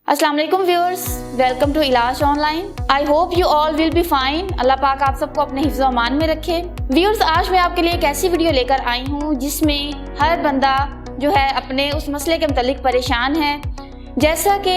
अस्सलाम वालेकुम viewers, welcome to Ilaj online. I hope you all will be fine. Allah पाक आप सबको अपने हिफ्ज़ अमान में रखे। व्यूअर्स, आज मैं आपके लिए एक ऐसी वीडियो लेकर आई हूँ जिसमें हर बंदा जो है अपने उस मसले के मुतालिक परेशान है। जैसा कि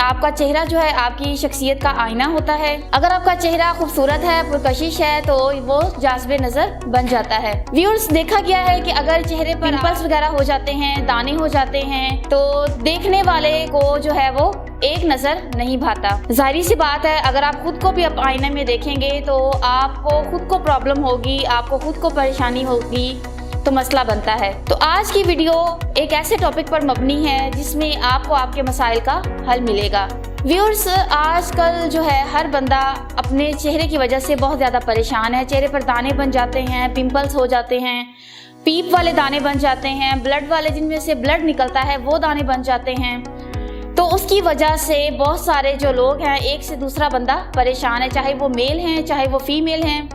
आपका चेहरा जो है आपकी शख्सियत का आईना होता है। अगर आपका चेहरा खूबसूरत है, पुरकशिश है, तो वो जाज़िबे नज़र बन जाता है। व्यूअर्स, देखा गया है कि अगर चेहरे पर पिंपल्स वगैरह हो जाते हैं, दाने हो जाते हैं, तो देखने वाले को जो है वो एक नज़र नहीं भाता। जाहिर सी बात है, अगर आप खुद को भी आप आईने में देखेंगे तो आपको खुद को प्रॉब्लम होगी, आपको खुद को परेशानी होगी, तो मसला बनता है। तो आज की वीडियो एक ऐसे टॉपिक पर मबनी है जिसमें आपको आपके मसाइल का हल मिलेगा। व्यूअर्स, आजकल जो है हर बंदा अपने चेहरे की वजह से बहुत ज़्यादा परेशान है। चेहरे पर दाने बन जाते हैं, पिंपल्स हो जाते हैं, पीप वाले दाने बन जाते हैं, ब्लड वाले जिनमें से ब्लड निकलता है वो दाने बन जाते हैं। तो उसकी वजह से बहुत सारे जो लोग हैं, एक से दूसरा बंदा परेशान है, चाहे वो मेल हैं चाहे वो फीमेल हैं।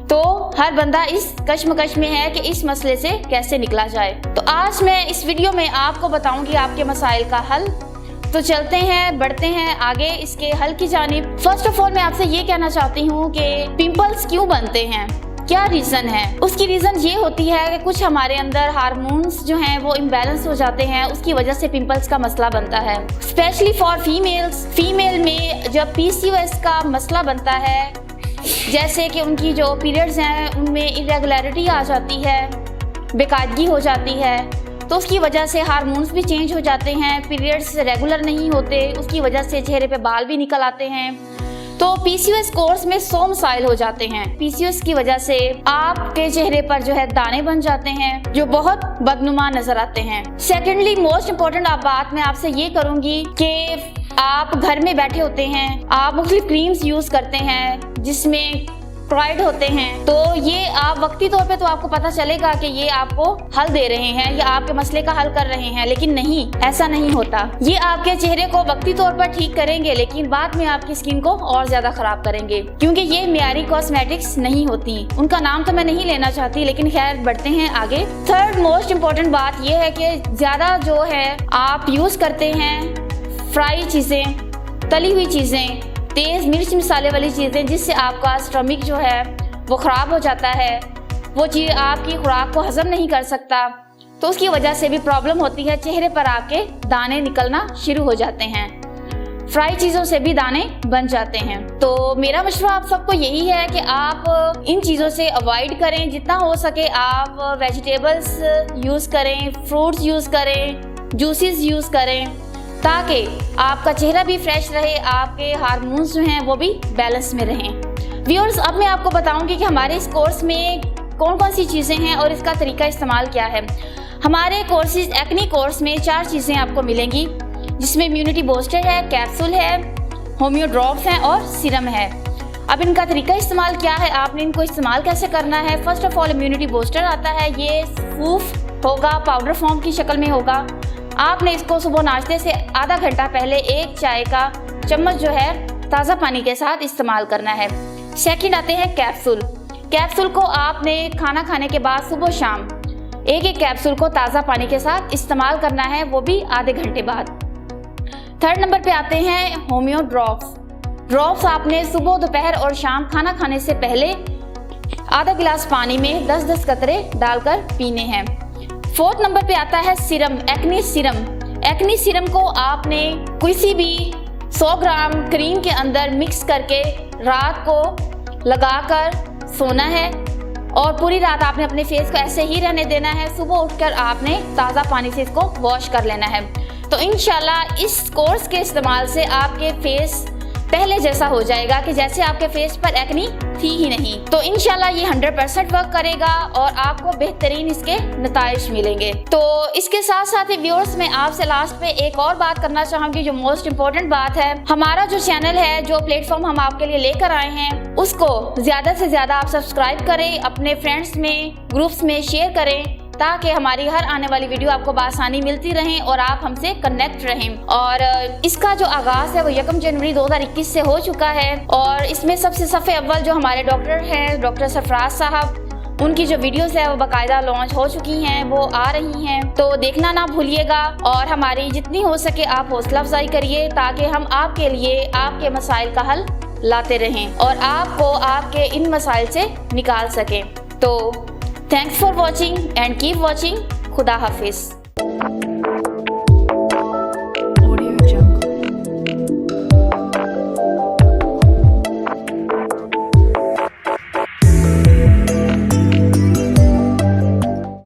तो हर बंदा इस कश्मकश में है कि इस मसले से कैसे निकला जाए। तो आज मैं इस वीडियो में आपको बताऊंगी आपके मसाइल का हल। तो चलते हैं, बढ़ते हैं आगे इसके हल की जानिब। फर्स्ट ऑफ ऑल मैं आपसे ये कहना चाहती हूँ कि पिंपल्स क्यों बनते हैं, क्या रीज़न है। उसकी रीज़न ये होती है कि कुछ हमारे अंदर हार्मोन्स जो हैं वो इम्बैलेंस हो जाते हैं, उसकी वजह से पिंपल्स का मसला बनता है। स्पेशली फॉर फीमेल्स, फीमेल में जब PCOS का मसला बनता है, जैसे कि उनकी जो पीरियड्स हैं उनमें इरेगुलरिटी आ जाती है, बेकायदगी हो जाती है, तो उसकी वजह से हार्मोन्स भी चेंज हो जाते हैं, पीरियड्स रेगुलर नहीं होते, उसकी वजह से चेहरे पे बाल भी निकल आते हैं। तो PCOS कोर्स में 100 मसाइल हो जाते हैं। PCOS की वजह से आपके चेहरे पर जो है दाने बन जाते हैं जो बहुत बदनुमा नजर आते हैं। सेकेंडली, मोस्ट इम्पोर्टेंट बात मैं आपसे ये करूंगी कि आप घर में बैठे होते हैं, आप मुख्तलिफ क्रीम्स यूज करते हैं जिसमें फ्राइड होते हैं, तो ये आप वक्ती तौर पे तो आपको पता चलेगा कि ये आपको हल दे रहे हैं या आपके मसले का हल कर रहे हैं, लेकिन नहीं, ऐसा नहीं होता। ये आपके चेहरे को वक्ती तौर पर ठीक करेंगे लेकिन बाद में आपकी स्किन को और ज्यादा खराब करेंगे, क्योंकि ये मियारी कॉस्मेटिक्स नहीं होती। उनका नाम तो मैं नहीं लेना चाहती, लेकिन खैर बढ़ते हैं आगे। थर्ड मोस्ट इम्पोर्टेंट बात यह है कि ज्यादा जो है आप यूज करते हैं फ्राई चीजें, तली हुई चीजें, तेज़ मिर्च मसाले वाली चीज़ें, जिससे आपका स्टमक जो है वो ख़राब हो जाता है, वो चीज़ आपकी खुराक को हजम नहीं कर सकता, तो उसकी वजह से भी प्रॉब्लम होती है। चेहरे पर आके दाने निकलना शुरू हो जाते हैं, फ्राई चीज़ों से भी दाने बन जाते हैं। तो मेरा मशवरा आप सबको यही है कि आप इन चीज़ों से अवॉइड करें, जितना हो सके आप वेजिटेबल्स यूज़ करें, फ्रूट्स यूज़ करें, जूसेस यूज़ करें, ताकि आपका चेहरा भी फ्रेश रहे, आपके हार्मोन्स जो हैं वो भी बैलेंस में रहें। व्यूअर्स, अब मैं आपको बताऊंगी कि हमारे इस कोर्स में कौन कौन सी चीज़ें हैं और इसका तरीका इस्तेमाल क्या है। हमारे कोर्सेज एक्ने कोर्स में 4 चीज़ें आपको मिलेंगी, जिसमें इम्यूनिटी बूस्टर है, कैप्सूल है, होम्यो ड्रॉप्स हैं और सीरम है। अब इनका तरीका इस्तेमाल क्या है, आपने इनको इस्तेमाल कैसे करना है। First of all, immunity booster आता है, ये सूफ होगा, पाउडर फॉर्म की शक्ल में होगा। आपने इसको सुबह नाश्ते से आधा घंटा पहले 1 चाय का चम्मच जो है ताज़ा पानी के साथ इस्तेमाल करना है। सेकंड आते हैं कैप्सूल। कैप्सूल को आपने खाना खाने के बाद सुबह शाम एक कैप्सूल को ताज़ा पानी के साथ इस्तेमाल करना है, वो भी आधे घंटे बाद। थर्ड नंबर पे आते हैं होम्यो ड्रॉप्स। ड्रॉप्स आपने सुबह, दोपहर और शाम खाना खाने से पहले आधा गिलास पानी में 10-10 कतरे डालकर पीने हैं। फोर्थ नंबर पे आता है serum, acne serum. Acne serum को आपने किसी भी 100 ग्राम क्रीम के अंदर मिक्स करके रात को लगाकर सोना है और पूरी रात आपने अपने फेस को ऐसे ही रहने देना है। सुबह उठकर आपने ताज़ा पानी से इसको वॉश कर लेना है। तो इंशाल्लाह इस कोर्स के इस्तेमाल से आपके फेस पहले जैसा हो जाएगा कि जैसे आपके फेस पर एक्नी थी ही नहीं। तो इंशाल्लाह ये 100% वर्क करेगा और आपको बेहतरीन इसके नताइज मिलेंगे। तो इसके साथ साथ ही व्यूअर्स, मैं आपसे लास्ट पे एक और बात करना चाहूँगी जो मोस्ट इम्पोर्टेंट बात है। हमारा जो चैनल है, जो प्लेटफॉर्म हम आपके लिए लेकर आए हैं, उसको ज़्यादा से ज़्यादा आप सब्सक्राइब करें, अपने फ्रेंड्स में, ग्रुप्स में शेयर करें, ताकि हमारी हर आने वाली वीडियो आपको बआसानी मिलती रहें और आप हमसे कनेक्ट रहें। और इसका जो आगाज़ है वो 1 जनवरी 2021 से हो चुका है और इसमें सबसे सफ़े अव्वल जो हमारे डॉक्टर हैं, डॉक्टर सरफराज साहब, उनकी जो वीडियोस है वो बाकायदा लॉन्च हो चुकी हैं, वो आ रही हैं, तो देखना ना भूलिएगा। और हमारी जितनी हो सके आप हौसला अफजाई करिए ताकि हम आपके लिए आपके मसाइल का हल लाते रहें और आपको आपके इन मसाइल से निकाल सकें। तो thanks for watching and keep watching. खुदा हाफिज।